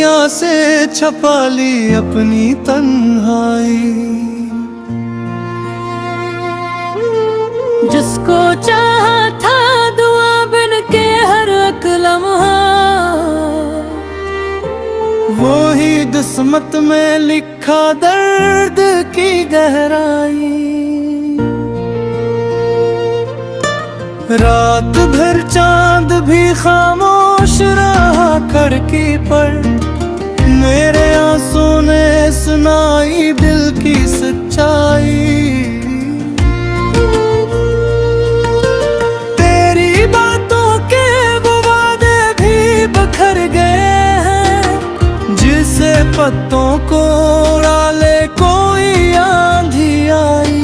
दुनिया से छपा ली अपनी तन्हाई। जिसको चाहा था दुआ बिन के हर एक लम्हा, वो ही किस्मत में लिखा दर्द की गहराई। रात भर चांद भी खामोश रहा खिड़की पर, मेरे आंसू ने सुनाई दिल की सच्चाई। तेरी बातों के वो वादे भी बिखर गए हैं, जिसे पत्तों को उड़ा ले कोई आंधी आई।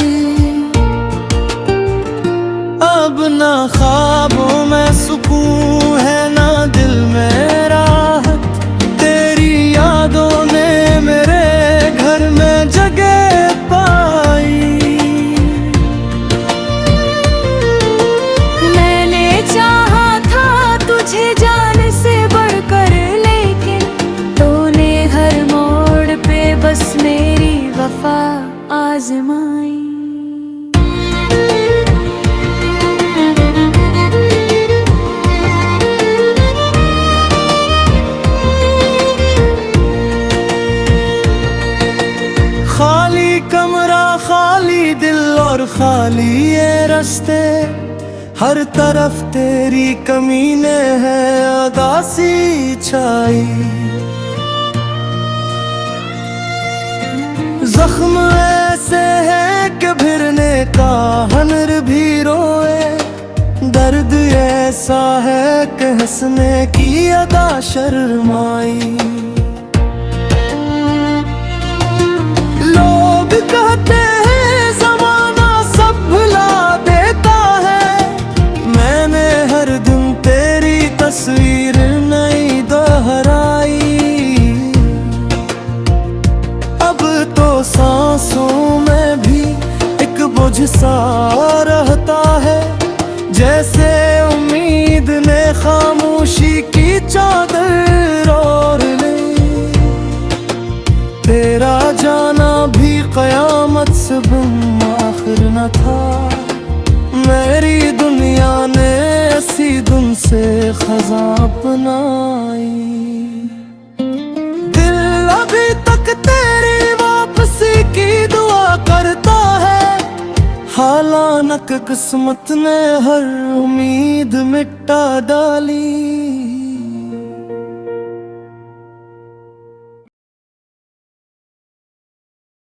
अब ना ख्वाबों में सुकून है ना दिल में राहत, तेरी यादों ने मेरे घर में जगह पाई। मैंने चाहा था तुझे जान से बढ़कर, लेकिन तूने हर मोड़ पे बस मेरी वफा आजमाई। खाली कमरा, खाली दिल और खाली ये रास्ते, हर तरफ तेरी कमी ने है उदासी छाई। जख्म ऐसे है कि भिरने का हनर भी रोए, दर्द ऐसा है कि हंसने की अदा शर्माई। लोग कहते हैं ज़माना सब भुला देता है, मैंने हर दिन तेरी तस्वीर नहीं दोहराई। अब तो सांसों में भी एक बोझ सा रहता है, जैसे उम्मीद ने खामोशी की चादर ओढ़ ली। तेरा जाना भी कयामत से बिन आखिर न था, मेरी दुनिया ने ऐसी धुन से खज़ा अपनाई। दिल अभी तक तेरी वापसी की दुआ करता है, हालांकि किस्मत ने हर उम्मीद मिटा डाली।